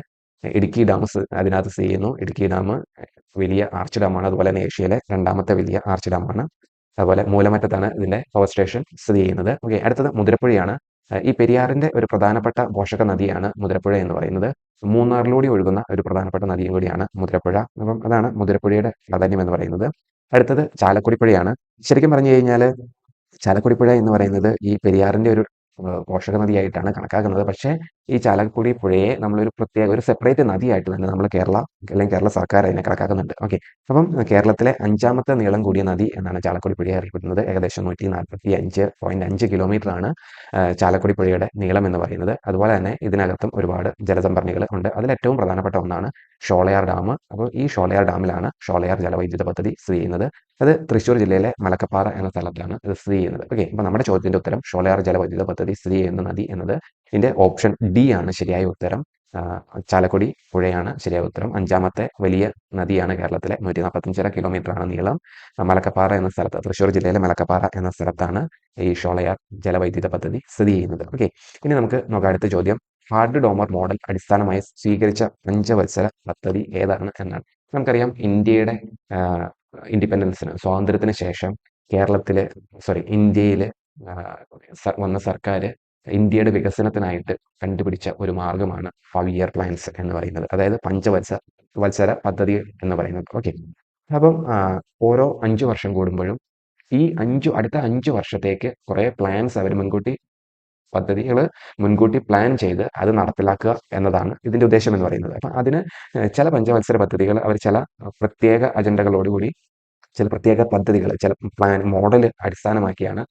ഇടുക്കി ഡാം അതിനകത്ത് സ്ഥിതി ചെയ്യുന്നു. ഇടുക്കി ഡാം വലിയ ആർച്ച് ഡാമാണ്. അതുപോലെ തന്നെ ഏഷ്യയിലെ 2ാമത്തെ വലിയ ആർച്ച് ഡാമാണ്. അതുപോലെ മൂലമറ്റത്താണ് ഇതിന്റെ പവർ സ്റ്റേഷൻ സ്ഥിതി ചെയ്യുന്നത്. ഓക്കെ, അടുത്തത് മുതിരപ്പുഴയാണ്. ഈ പെരിയാറിന്റെ ഒരു പ്രധാനപ്പെട്ട പോഷക നദിയാണ് മുതിരപ്പുഴ എന്ന് പറയുന്നത്. മൂന്നാറിലൂടെ ഒഴുകുന്ന ഒരു പ്രധാനപ്പെട്ട നദിയും കൂടിയാണ് മുതിരപ്പുഴ. അപ്പം അതാണ് മുതിരപ്പുഴയുടെ പ്രാധാന്യം എന്ന് പറയുന്നത്. അടുത്തത് ചാലക്കുടി പുഴയാണ്. ശരിക്കും പറഞ്ഞു കഴിഞ്ഞാൽ ചാലക്കുടി പുഴ എന്ന് പറയുന്നത് ഈ പെരിയാറിന്റെ ഒരു പോഷക നദിയായിട്ടാണ് കണക്കാക്കുന്നത്. പക്ഷേ ഈ ചാലക്കുടി പുഴയെ നമ്മളൊരു പ്രത്യേക ഒരു സെപ്പറേറ്റ് നദിയായിട്ട് തന്നെ നമ്മൾ അല്ലെങ്കിൽ കേരള സർക്കാർ അതിനെ കണക്കാക്കുന്നുണ്ട്. ഓക്കെ. അപ്പം കേരളത്തിലെ 5ാമത്തെ നീളം കൂടിയ നദി എന്നാണ് ചാലക്കുടി പുഴയെ അറിയപ്പെടുന്നത്. ഏകദേശം 145.5 കിലോമീറ്റർ ആണ് ചാലക്കുടി പുഴയുടെ നീളം എന്ന് പറയുന്നത്. അതുപോലെ തന്നെ ഇതിനകത്തും ഒരുപാട് ജലസംഭരണികൾ ഉണ്ട്. അതിൽ ഏറ്റവും പ്രധാനപ്പെട്ട ഒന്നാണ് ഷോളയാർ ഡാം. അപ്പോൾ ഈ ഷോളയാർ ഡാമിലാണ് ഷോളയാർ ജലവൈദ്യുത പദ്ധതി സ്ഥിതി ചെയ്യുന്നത്. അത് തൃശ്ശൂർ ജില്ലയിലെ മലക്കപ്പാറ എന്ന സ്ഥലത്താണ് ഇത് സ്ഥിതി ചെയ്യുന്നത്. ഓക്കെ. അപ്പൊ നമ്മുടെ ചോദ്യത്തിന്റെ ഉത്തരം ഷോളയാർ ജലവൈദ്യുത പദ്ധതി സ്ഥിതി ചെയ്യുന്ന നദി എന്നത് ഇതിന്റെ ഓപ്ഷൻ ഡി ആണ് ശരിയായ ഉത്തരം. ചാലക്കുടി പുഴയാണ് ശരിയായ ഉത്തരം. 5ാമത്തെ വലിയ നദിയാണ് കേരളത്തിലെ. 145 കിലോമീറ്റർ ആണ് നീളം. മലക്കപ്പാറ എന്ന സ്ഥലത്ത്, തൃശ്ശൂർ ജില്ലയിലെ മലക്കപ്പാറ എന്ന സ്ഥലത്താണ് ഈ ഷോളയാർ ജലവൈദ്യുത പദ്ധതി സ്ഥിതി ചെയ്യുന്നത്. ഓക്കെ. ഇനി നമുക്ക് നോക്കാം അടുത്ത ചോദ്യം. ഹാർഡ് ഡോമർ മോഡൽ അടിസ്ഥാനമായി സ്വീകരിച്ച പഞ്ചവത്സര പദ്ധതി ഏതാണ് എന്നാണ്. നമുക്കറിയാം ഇന്ത്യയുടെ ഇൻഡിപെൻഡൻസിന്, സ്വാതന്ത്ര്യത്തിന് ശേഷം ഇന്ത്യയിൽ വന്ന സർക്കാർ ഇന്ത്യയുടെ വികസനത്തിനായിട്ട് കണ്ടുപിടിച്ച ഒരു മാർഗമാണ് 5 ഇയർ പ്ലാൻസ് എന്ന് പറയുന്നത്. അതായത് പഞ്ചവത്സര പദ്ധതി എന്ന് പറയുന്നത്. ഓക്കെ. അപ്പം ഓരോ 5 വർഷം കൂടുമ്പോഴും ഈ അടുത്ത 5 വർഷത്തേക്ക് കുറെ പ്ലാൻസ് അവർ പദ്ധതികൾ മുൻകൂട്ടി പ്ലാൻ ചെയ്ത് അത് നടപ്പിലാക്കുക എന്നതാണ് ഇതിന്റെ ഉദ്ദേശം എന്ന് പറയുന്നത്. അപ്പം അതിന് ചില പഞ്ചവത്സര പദ്ധതികൾ അവർ ചില പ്രത്യേക അജണ്ടകളോടുകൂടി ചില പ്രത്യേക പദ്ധതികൾ, ചില പ്ലാൻ മോഡൽ അടിസ്ഥാനമാക്കിയാണ്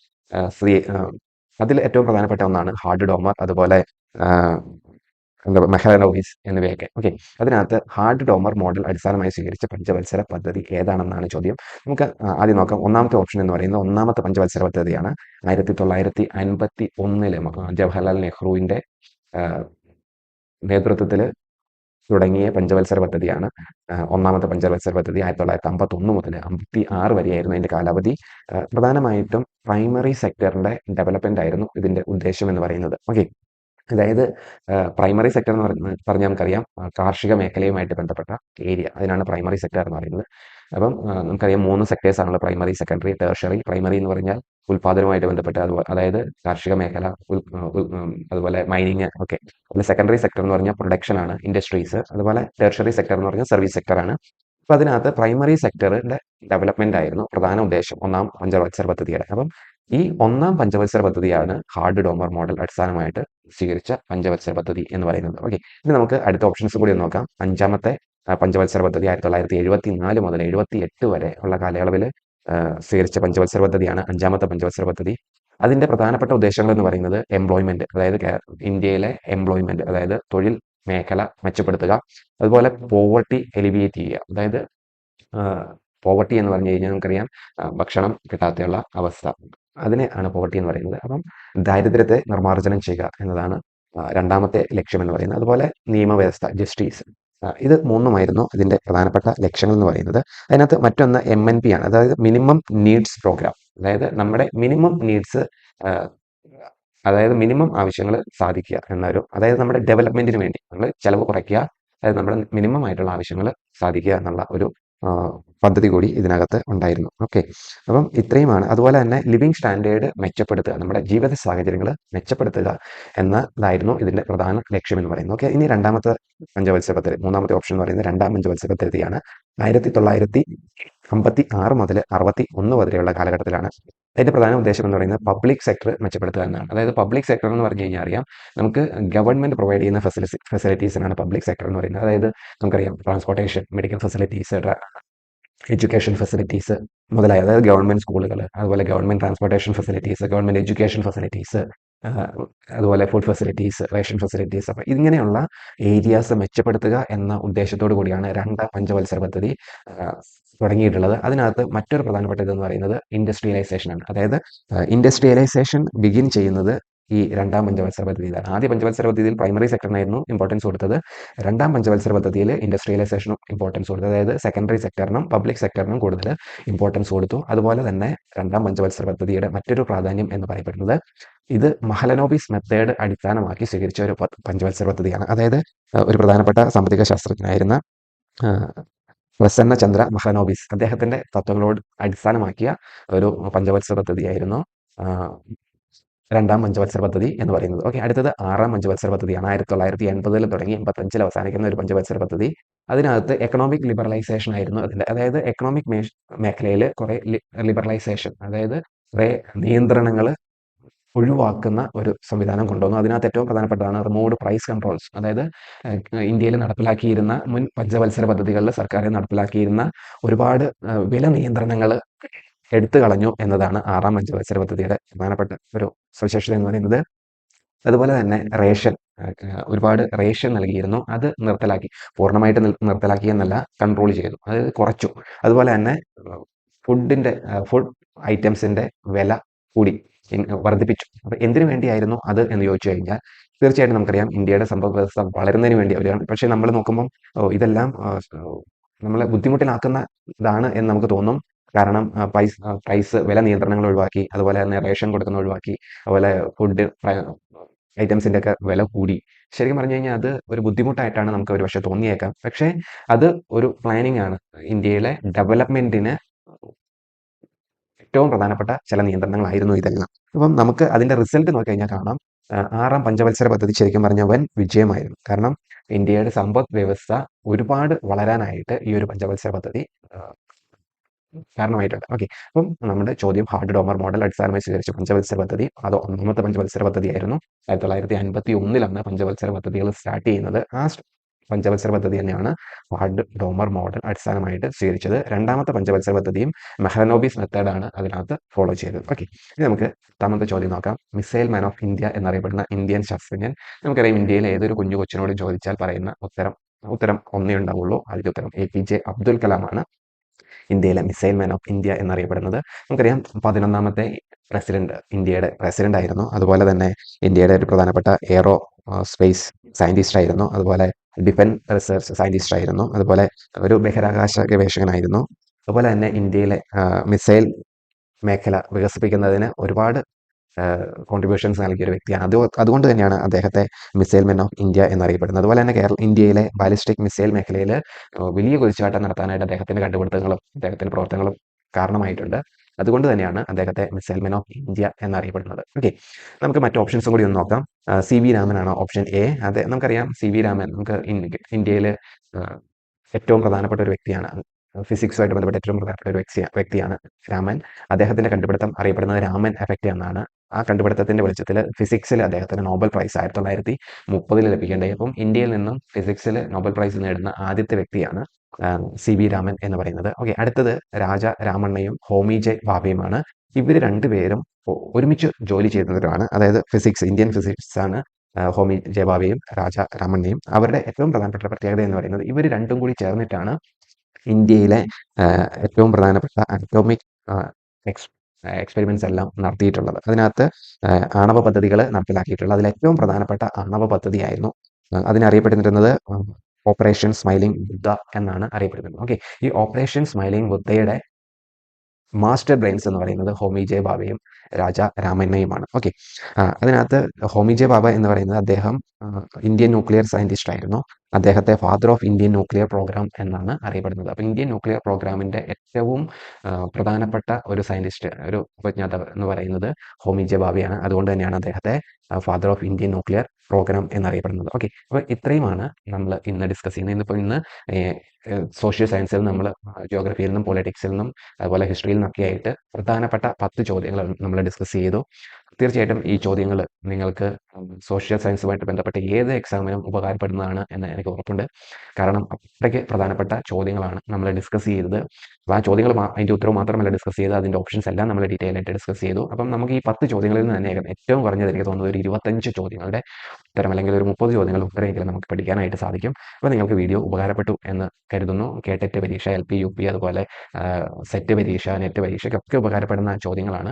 അതിൽ ഏറ്റവും പ്രധാനപ്പെട്ട ഒന്നാണ് ഹാർഡ് ഡോമർ, അതുപോലെ മെഹലനോവിസ് എന്നിവയൊക്കെ. ഓക്കെ. അതിനകത്ത് ഹാർഡ് ഡോമർ മോഡൽ അടിസ്ഥാനമായി സ്വീകരിച്ച പഞ്ചവത്സര പദ്ധതി ഏതാണെന്നാണ് ചോദ്യം. നമുക്ക് ആദ്യം നോക്കാം. ഒന്നാമത്തെ ഓപ്ഷൻ എന്ന് പറയുന്നത് ഒന്നാമത്തെ പഞ്ചവത്സര പദ്ധതിയാണ്. 1951 ജവഹർലാൽ നെഹ്റുവിന്റെ നേതൃത്വത്തിൽ തുടങ്ങിയ പഞ്ചവത്സര പദ്ധതിയാണ് ഒന്നാമത്തെ പഞ്ചവത്സര പദ്ധതി. 1951 മുതൽ 56 വരെയായിരുന്നു അതിന്റെ കാലാവധി. പ്രധാനമായിട്ടും പ്രൈമറി സെക്ടറിന്റെ ഡെവലപ്മെന്റ് ആയിരുന്നു ഇതിന്റെ ഉദ്ദേശം എന്ന് പറയുന്നത്. ഓക്കെ. അതായത് പ്രൈമറി സെക്ടർ എന്ന് പറഞ്ഞാൽ നമുക്കറിയാം കാർഷിക മേഖലയുമായിട്ട് ബന്ധപ്പെട്ട ഏരിയ, അതിനാണ് പ്രൈമറി സെക്ടർ എന്ന് പറയുന്നത്. അപ്പം നമുക്കറിയാം 3 സെക്ടേഴ്സ് ആണല്ലോ: പ്രൈമറി, സെക്കൻഡറി, ടേർഷറി. പ്രൈമറി എന്ന് പറഞ്ഞാൽ ഉൽപാദനവുമായിട്ട് ബന്ധപ്പെട്ട, അതായത് കാർഷിക മേഖല, അതുപോലെ മൈനിങ്. ഓക്കെ. അതുപോലെ സെക്കൻഡറി സെക്ടർ എന്ന് പറഞ്ഞാൽ പ്രൊഡക്ഷൻ ആണ്, ഇൻഡസ്ട്രീസ്. അതുപോലെ ടേർഷറി സെക്ടർ എന്ന് പറഞ്ഞാൽ സർവീസ് സെക്ടർ ആണ്. അപ്പൊ അതിനകത്ത് പ്രൈമറി സെക്ടറിന്റെ ഡെവലപ്മെന്റ് ആയിരുന്നു പ്രധാന ഉദ്ദേശം ഒന്നാം പഞ്ചവത്സര പദ്ധതിയുടെ. അപ്പം ഈ ഒന്നാം പഞ്ചവത്സര പദ്ധതിയാണ് ഹാർഡ് ഡോമർ മോഡൽ അടിസ്ഥാനമായിട്ട് സ്വീകരിച്ച പഞ്ചവത്സര പദ്ധതി എന്ന് പറയുന്നത്. ഓക്കെ. ഇനി നമുക്ക് അടുത്ത ഓപ്ഷൻസ് കൂടി നോക്കാം. 5ാമത്തെ പഞ്ചവത്സര പദ്ധതി 1974 മുതൽ 78 വരെ ഉള്ള കാലയളവിൽ സ്വീകരിച്ച പഞ്ചവത്സര പദ്ധതിയാണ് 5ാമത്തെ പഞ്ചവത്സര പദ്ധതി. അതിന്റെ പ്രധാനപ്പെട്ട ഉദ്ദേശങ്ങൾ എന്ന് പറയുന്നത് എംപ്ലോയ്മെന്റ്, അതായത് ഇന്ത്യയിലെ എംപ്ലോയ്മെന്റ്, അതായത് തൊഴിൽ മേഖല മെച്ചപ്പെടുത്തുക. അതുപോലെ പോവർട്ടി എലിവിയേറ്റ് ചെയ്യുക. അതായത് പോവർട്ടി എന്ന് പറഞ്ഞു കഴിഞ്ഞാൽ നമുക്കറിയാം ഭക്ഷണം കിട്ടാതെയുള്ള അവസ്ഥ, അതിനെ ആണ് പോവർട്ടി എന്ന് പറയുന്നത്. അപ്പം ദാരിദ്ര്യത്തെ നിർമ്മാർജ്ജനം ചെയ്യുക എന്നതാണ് രണ്ടാമത്തെ ലക്ഷ്യം എന്ന് പറയുന്നത്. അതുപോലെ നിയമവ്യവസ്ഥ, ജസ്റ്റിസ്, ഇത് 3ഉമായിരുന്നു ഇതിന്റെ പ്രധാനപ്പെട്ട ലക്ഷ്യങ്ങൾ എന്ന് പറയുന്നത്. അതിനകത്ത് മറ്റൊന്ന് MNP ആണ്, അതായത് മിനിമം നീഡ്സ് പ്രോഗ്രാം. അതായത് നമ്മുടെ മിനിമം നീഡ്സ്, അതായത് മിനിമം ആവശ്യങ്ങൾ സാധിക്കുക എന്നൊരു, അതായത് നമ്മുടെ ഡെവലപ്മെന്റിന് വേണ്ടി നമ്മൾ ചെലവ് കുറയ്ക്കുക, അതായത് നമ്മുടെ മിനിമം ആയിട്ടുള്ള ആവശ്യങ്ങൾ സാധിക്കുക എന്നുള്ള ഒരു പദ്ധതി കൂടി ഇതിനകത്ത് ഉണ്ടായിരുന്നു. ഓക്കെ. അപ്പം ഇത്രയുമാണ്. അതുപോലെ തന്നെ ലിവിങ് സ്റ്റാൻഡേർഡ് മെച്ചപ്പെടുത്തുക, നമ്മുടെ ജീവിത സാഹചര്യങ്ങൾ മെച്ചപ്പെടുത്തുക എന്നതായിരുന്നു ഇതിന്റെ പ്രധാന ലക്ഷ്യം എന്ന് പറയുന്നത്. ഓക്കെ. ഇനി രണ്ടാമത്തെ പഞ്ചവത്സര പദ്ധതി, മൂന്നാമത്തെ ഓപ്ഷൻ എന്ന് പറയുന്നത് രണ്ടാം പഞ്ചവത്സര പദ്ധതിയാണ്. 1956 മുതൽ 61 വരെയുള്ള കാലഘട്ടത്തിലാണ്. അതിന്റെ പ്രധാന ഉദ്ദേശം എന്ന് പറയുന്നത് പബ്ലിക് സെക്ടർ മെച്ചപ്പെടുത്തുക എന്നാണ്. അതായത് പബ്ലിക് സെക്ടർ എന്ന് പറഞ്ഞു കഴിഞ്ഞാൽ അറിയാം, നമുക്ക് ഗവൺമെന്റ് പ്രൊവൈഡ് ചെയ്യുന്ന ഫെസിലിറ്റീസിനാണ് പബ്ലിക് സെക്ടർ എന്ന് പറയുന്നത്. അതായത് നമുക്കറിയാം transportation, medical facilities, education facilities മുതലായ, അതായത് ഗവൺമെന്റ് സ്കൂളുകൾ, അതുപോലെ government transportation facilities, government education facilities, അതുപോലെ ഫുഡ് ഫെസിലിറ്റീസ്, റേഷൻ ഫെസിലിറ്റീസ്. അപ്പം ഇങ്ങനെയുള്ള ഏരിയാസ് മെച്ചപ്പെടുത്തുക എന്ന ഉദ്ദേശത്തോടു കൂടിയാണ് രണ്ടാം പഞ്ചവത്സര പദ്ധതി തുടങ്ങിയിട്ടുള്ളത്. അതിനകത്ത് മറ്റൊരു പ്രധാനപ്പെട്ട ഇതെന്ന് പറയുന്നത് ഇൻഡസ്ട്രിയലൈസേഷൻ ആണ്. അതായത് ഇൻഡസ്ട്രിയലൈസേഷൻ ബിഗിൻ ചെയ്യുന്നത് ഈ രണ്ടാം പഞ്ചവത്സര പദ്ധതിയിലാണ്. ആദ്യ പഞ്ചവത്സര പദ്ധതിയിൽ പ്രൈമറി സെക്ടറിനായിരുന്നു ഇമ്പോർട്ടൻസ് കൊടുത്തത്. രണ്ടാം പഞ്ചവത്സര പദ്ധതിയിൽ ഇൻഡസ്ട്രിയലൈസേഷനും ഇമ്പോർട്ടൻസ് കൊടുത്തു. അതായത് സെക്കൻഡറി സെക്ടറിനും പബ്ലിക് സെക്ടറിനും കൂടുതൽ ഇമ്പോർട്ടൻസ് കൊടുത്തു. അതുപോലെ തന്നെ രണ്ടാം പഞ്ചവത്സര പദ്ധതിയുടെ മറ്റൊരു പ്രാധാന്യം എന്ന് പറയപ്പെടുന്നത് ഇത് മഹലനോബിസ് മെത്തേഡ് അടിസ്ഥാനമാക്കി സ്വീകരിച്ച ഒരു പഞ്ചവത്സര പദ്ധതിയാണ്. അതായത് ഒരു പ്രധാനപ്പെട്ട സാമ്പത്തിക ശാസ്ത്രജ്ഞനായിരുന്ന പ്രസന്ന ചന്ദ്ര മഹലനോബിസ്, അദ്ദേഹത്തിന്റെ തത്വങ്ങളോട് അടിസ്ഥാനമാക്കിയ ഒരു പഞ്ചവത്സര പദ്ധതിയായിരുന്നു രണ്ടാം പഞ്ചവത്സര പദ്ധതി എന്ന് പറയുന്നത്. ഓക്കെ, അടുത്തത് ആറാം പഞ്ചവത്സര പദ്ധതിയാണ്. 1980 തുടങ്ങി 85 അവസാനിക്കുന്ന ഒരു പഞ്ചവത്സര പദ്ധതി. അതിനകത്ത് എക്കണോമിക് ലിബറലൈസേഷൻ ആയിരുന്നു അതിന്റെ. അതായത് എക്കണോമിക് മേഖലയിൽ കുറെ ലിബറലൈസേഷൻ, അതായത് കുറെ നിയന്ത്രണങ്ങൾ ഒഴിവാക്കുന്ന ഒരു സംവിധാനം കൊണ്ടുവന്നു. അതിനകത്ത് ഏറ്റവും പ്രധാനപ്പെട്ടതാണ് റിമൂവ്ഡ് പ്രൈസ് കൺട്രോൾസ്. അതായത് ഇന്ത്യയിൽ നടപ്പിലാക്കിയിരുന്ന മുൻ പഞ്ചവത്സര പദ്ധതികളിൽ സർക്കാർ നടപ്പിലാക്കിയിരുന്ന ഒരുപാട് വില നിയന്ത്രണങ്ങൾ എടുത്തു കളഞ്ഞു എന്നതാണ് ആറാം പഞ്ചവത്സര പദ്ധതിയുടെ പ്രധാനപ്പെട്ട ഒരു സവിശേഷത എന്ന് പറയുന്നത്. അതുപോലെ തന്നെ റേഷൻ, ഒരുപാട് റേഷൻ നൽകിയിരുന്നു, അത് നിർത്തലാക്കി. പൂർണ്ണമായിട്ട് നിർത്തലാക്കി എന്നല്ല, കൺട്രോൾ ചെയ്തു, അത് കുറച്ചു. അതുപോലെ തന്നെ ഫുഡ് ഐറ്റംസിന്റെ വില കൂടി വർദ്ധിപ്പിച്ചു. അപ്പൊ എന്തിനു വേണ്ടിയായിരുന്നു അത് എന്ന് ചോദിച്ചു കഴിഞ്ഞാൽ, തീർച്ചയായിട്ടും നമുക്കറിയാം ഇന്ത്യയുടെ സമ്പദ് വ്യവസ്ഥ വളരുന്നതിന് വേണ്ടി അവരാണ്. പക്ഷെ നമ്മൾ നോക്കുമ്പോൾ ഇതെല്ലാം നമ്മളെ ബുദ്ധിമുട്ടിലാക്കുന്ന ഇതാണ് എന്ന് നമുക്ക് തോന്നും. കാരണം പ്രൈസ് വില നിയന്ത്രണങ്ങൾ ഒഴിവാക്കി, അതുപോലെ തന്നെ റേഷൻ കൊടുക്കുന്ന ഒഴിവാക്കി, അതുപോലെ ഫുഡ് ഐറ്റംസിന്റെ ഒക്കെ വില കൂടി. ശരിക്കും പറഞ്ഞു കഴിഞ്ഞാൽ അത് ഒരു ബുദ്ധിമുട്ടായിട്ടാണ് നമുക്ക് ഒരു പക്ഷെ തോന്നിയേക്കാം. പക്ഷേ അത് ഒരു പ്ലാനിങ് ആണ്. ഇന്ത്യയിലെ ഡെവലപ്മെന്റിന് ഏറ്റവും പ്രധാനപ്പെട്ട ചില നിയന്ത്രണങ്ങളായിരുന്നു ഇതെല്ലാം. അപ്പം നമുക്ക് അതിന്റെ റിസൾട്ട് നോക്കി കഴിഞ്ഞാൽ കാണാം, ആറാം പഞ്ചവത്സര പദ്ധതി ശരിക്കും പറഞ്ഞ വൻ വിജയമായിരുന്നു. കാരണം ഇന്ത്യയുടെ സമ്പദ് വ്യവസ്ഥ ഒരുപാട് വളരാനായിട്ട് ഈ ഒരു പഞ്ചവത്സര പദ്ധതി കാരണമായിട്ടുണ്ട്. ഓക്കെ, അപ്പം നമ്മുടെ ചോദ്യം ഹാർഡ് ഡോമർ മോഡൽ അടിസ്ഥാനമായി സ്വീകരിച്ച പഞ്ചവത്സര പദ്ധതി അത് ഒന്നാമത്തെ പഞ്ചവത്സര പദ്ധതിയായിരുന്നു. 1951 പഞ്ചവത്സര പദ്ധതികൾ സ്റ്റാർട്ട് ചെയ്യുന്നത്. ആ പഞ്ചവത്സര പദ്ധതി തന്നെയാണ് ഹാർഡ് ഡോമർ മോഡൽ അടിസ്ഥാനമായിട്ട് സ്വീകരിച്ചത്. രണ്ടാമത്തെ പഞ്ചവത്സര പദ്ധതിയും മെഹ്ലനോബിസ് മെത്തേഡാണ് അതിനകത്ത് ഫോളോ ചെയ്തത്. ഓക്കെ, ഇനി നമുക്ക് 8ാമത്തെ ചോദ്യം നോക്കാം. മിസൈൽ മാൻ ഓഫ് ഇന്ത്യ എന്നറിയപ്പെടുന്ന ഇന്ത്യൻ ശാസ്ത്രജ്ഞൻ. നമുക്കറിയാം ഇന്ത്യയിലെ ഏതൊരു കുഞ്ഞു കൊച്ചിനോട് ചോദിച്ചാൽ പറയുന്ന ഉത്തരം ഒന്നേ ഉണ്ടാവുള്ളൂ. അതിന്റെ ഉത്തരം APJ അബ്ദുൽ കലാമാണ് ഇന്ത്യയിലെ മിസൈൽ മാൻ ഓഫ് ഇന്ത്യ എന്നറിയപ്പെടുന്നത്. നമുക്കറിയാം 11ാമത്തെ ഇന്ത്യയുടെ പ്രസിഡന്റ് ആയിരുന്നു. അതുപോലെ തന്നെ ഇന്ത്യയുടെ ഒരു പ്രധാനപ്പെട്ട എയറോ സ്പേസ് സയന്റിസ്റ്റ് ആയിരുന്നു. അതുപോലെ ഡിഫൻസ് റിസർച്ച് സയന്റിസ്റ്റ് ആയിരുന്നു. അതുപോലെ ഒരു ബഹിരാകാശ ഗവേഷകനായിരുന്നു. അതുപോലെ തന്നെ ഇന്ത്യയിലെ മിസൈൽ മേഖല വികസിപ്പിക്കുന്നതിന് ഒരുപാട് കോൺട്രിബ്യൂഷൻസ് നൽകിയ ഒരു വ്യക്തിയാണ്. അതുകൊണ്ട് തന്നെയാണ് അദ്ദേഹത്തെ മിസൈൽ മാൻ ഓഫ് ഇന്ത്യ എന്നറിയപ്പെടുന്നത്. അതുപോലെ തന്നെ ഇന്ത്യയിലെ ബാലിസ്റ്റിക് മിസൈൽ മേഖലയിൽ വലിയ കുതിച്ചുചാട്ടം നടത്താനായിട്ട് അദ്ദേഹത്തിന്റെ കണ്ടുപിടുത്തങ്ങളും അദ്ദേഹത്തിന്റെ പ്രവർത്തനങ്ങളും കാരണമായിട്ടുണ്ട്. അതുകൊണ്ട് തന്നെയാണ് അദ്ദേഹത്തെ മിസൈൽ മാൻ ഓഫ് ഇന്ത്യ എന്നറിയപ്പെടുന്നത്. ഓക്കെ, നമുക്ക് മറ്റു ഓപ്ഷൻസും കൂടി ഒന്ന് നോക്കാം. CV രാമനാണ് ഓപ്ഷൻ എ. അതെ, നമുക്കറിയാം CV രാമൻ നമുക്ക് ഇന്ത്യയിൽ ഏറ്റവും പ്രധാനപ്പെട്ട ഒരു വ്യക്തിയാണ്. ഫിസിക്സുമായിട്ട് ബന്ധപ്പെട്ട ഏറ്റവും പ്രധാനപ്പെട്ട ഒരു വ്യക്തിയാണ് രാമൻ. അദ്ദേഹത്തിന്റെ കണ്ടുപിടുത്തം അറിയപ്പെടുന്നത് രാമൻ എഫക്റ്റ് എന്നാണ്. ആ കണ്ടുപിടുത്തത്തിന്റെ വെളിച്ചത്തിൽ ഫിസിക്സിൽ അദ്ദേഹത്തിന് നോബൽ പ്രൈസ് 1930 ലഭിക്കേണ്ടത്. അപ്പം ഇന്ത്യയിൽ നിന്നും ഫിസിക്സിൽ നോബൽ പ്രൈസ് നേടുന്ന ആദ്യത്തെ വ്യക്തിയാണ് CV രാമൻ എന്ന് പറയുന്നത്. ഓക്കെ, അടുത്തത് രാജ രാമണ്ണയും ഹോമി ജെ ഭാഭയുമാണ്. ഇവർ രണ്ടുപേരും ഒരുമിച്ച് ജോലി ചെയ്യുന്നവരാണ്. അതായത് ഇന്ത്യൻ ഫിസിക്സ് ആണ് ഹോമി ജെ ഭാഭയും രാജ രാമണ്ണയും. അവരുടെ ഏറ്റവും പ്രധാനപ്പെട്ട പ്രത്യേകത എന്ന് പറയുന്നത് ഇവർ രണ്ടും കൂടി ചേർന്നിട്ടാണ് ഇന്ത്യയിലെ ഏറ്റവും പ്രധാനപ്പെട്ട അറ്റോമിക് എക്സ്പെരിമെന്റ്സ് എല്ലാം നടത്തിയിട്ടുള്ളത്. അതിനകത്ത് ആണവ പദ്ധതികൾ നടപ്പിലാക്കിയിട്ടുള്ളത്. അതിൽ ഏറ്റവും പ്രധാനപ്പെട്ട ആണവ പദ്ധതിയായിരുന്നു അതിനറിയപ്പെട്ടിരുന്നത് ഓപ്പറേഷൻ സ്മൈലിംഗ് ബുദ്ധ എന്നാണ് അറിയപ്പെടുന്നത്. ഓക്കെ, ഈ ഓപ്പറേഷൻ സ്മൈലിംഗ് ബുദ്ധയുടെ മാസ്റ്റർ ബ്രെയിൻസ് എന്ന് പറയുന്നത് ഹോമി ജെ ഭാഭയും രാജ രാമണ്ണയുമാണ്. ഓക്കെ, അതിനകത്ത് ഹോമി ജെ ഭാഭ എന്ന് പറയുന്നത് അദ്ദേഹം ഇന്ത്യൻ ന്യൂക്ലിയർ സയന്റിസ്റ്റ് ആയിരുന്നു. അദ്ദേഹത്തെ father of Indian nuclear programme എന്നാണ് അറിയപ്പെടുന്നത്. അപ്പൊ ഇന്ത്യൻ ന്യൂക്ലിയർ പ്രോഗ്രാമിന്റെ ഏറ്റവും പ്രധാനപ്പെട്ട ഒരു സയന്റിസ്റ്റ്, ഒരു ഉപജ്ഞാതാവ് എന്ന് പറയുന്നത് ഹോമി ജെ ഭാഭയാണ്. അതുകൊണ്ട് തന്നെയാണ് അദ്ദേഹത്തെ father of Indian nuclear programme എന്നറിയപ്പെടുന്നത്. ഓക്കെ, അപ്പോൾ ഇത്രയുമാണ് നമ്മൾ ഇന്ന് ഡിസ്കസ് ചെയ്യുന്നത്. ഇന്ന് സോഷ്യൽ സയൻസിൽ നമ്മൾ ജിയോഗ്രഫിയിൽ നിന്നും പൊളിറ്റിക്സിൽ നിന്നും അതുപോലെ ഹിസ്റ്ററിയിൽ നിന്നൊക്കെ ആയിട്ട് പ്രധാനപ്പെട്ട 10 ചോദ്യങ്ങൾ നമ്മൾ ഡിസ്കസ് ചെയ്തു. തീർച്ചയായിട്ടും ഈ ചോദ്യങ്ങൾ നിങ്ങൾക്ക് സോഷ്യൽ സയൻസുമായിട്ട് ബന്ധപ്പെട്ട ഏത് എക്സാമിനും ഉപകാരപ്പെടുന്നതാണ് എന്ന് എനിക്ക് ഉറപ്പുണ്ട്. കാരണം അത്രയ്ക്ക് പ്രധാനപ്പെട്ട ചോദ്യങ്ങളാണ് നമ്മൾ ഡിസ്കസ് ചെയ്തത്. അപ്പോൾ ആ ചോദ്യങ്ങൾ അതിൻ്റെ ഉത്തരവ് മാത്രമല്ല ഡിസ്കസ് ചെയ്ത് അതിൻ്റെ ഓപ്ഷൻസ് എല്ലാം നമ്മൾ ഡീറ്റെയിൽ ആയിട്ട് ഡിസ്കസ് ചെയ്തു. അപ്പം നമുക്ക് ഈ 10 ചോദ്യങ്ങളിൽ നിന്ന് തന്നെ ഏറ്റവും കുറഞ്ഞത് എനിക്ക് തോന്നുന്നത് ഒരു 25 ചോദ്യങ്ങളുടെ ഉത്തരം അല്ലെങ്കിൽ ഒരു 30 ചോദ്യങ്ങളുടെ ഉത്തരമെങ്കിലും നമുക്ക് പഠിക്കാനായിട്ട് സാധിക്കും. അപ്പോൾ നിങ്ങൾക്ക് വീഡിയോ ഉപകാരപ്പെട്ടു എന്ന് കരുതുന്നു. കേട്ടറ്റ് പരീക്ഷ, LP, UP, അതുപോലെ സെറ്റ് പരീക്ഷ, നെറ്റ് പരീക്ഷയ്ക്കൊക്കെ ഉപകാരപ്പെടുന്ന ചോദ്യങ്ങളാണ്.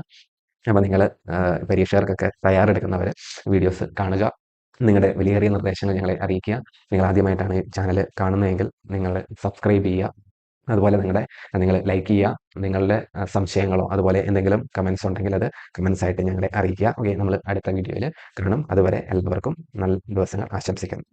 അപ്പോൾ നിങ്ങൾ പരീക്ഷകർക്കൊക്കെ തയ്യാറെടുക്കുന്നവർ വീഡിയോസ് കാണുക. നിങ്ങളുടെ വിലയേറിയ നിർദ്ദേശങ്ങൾ ഞങ്ങളെ അറിയിക്കുക. നിങ്ങൾ ആദ്യമായിട്ടാണ് ഈ ചാനൽ കാണുന്നതെങ്കിൽ നിങ്ങൾ സബ്സ്ക്രൈബ് ചെയ്യുക. അതുപോലെ നിങ്ങൾ ലൈക്ക് ചെയ്യുക. നിങ്ങളുടെ സംശയങ്ങളോ അതുപോലെ എന്തെങ്കിലും കമൻസ് ഉണ്ടെങ്കിൽ അത് കമൻസ് ആയിട്ട് ഞങ്ങളെ അറിയിക്കുക. ഓക്കെ, നമ്മൾ അടുത്ത വീഡിയോയിൽ കാണും. അതുവരെ എല്ലാവർക്കും നല്ല ദിവസങ്ങൾ ആശംസിക്കുന്നു.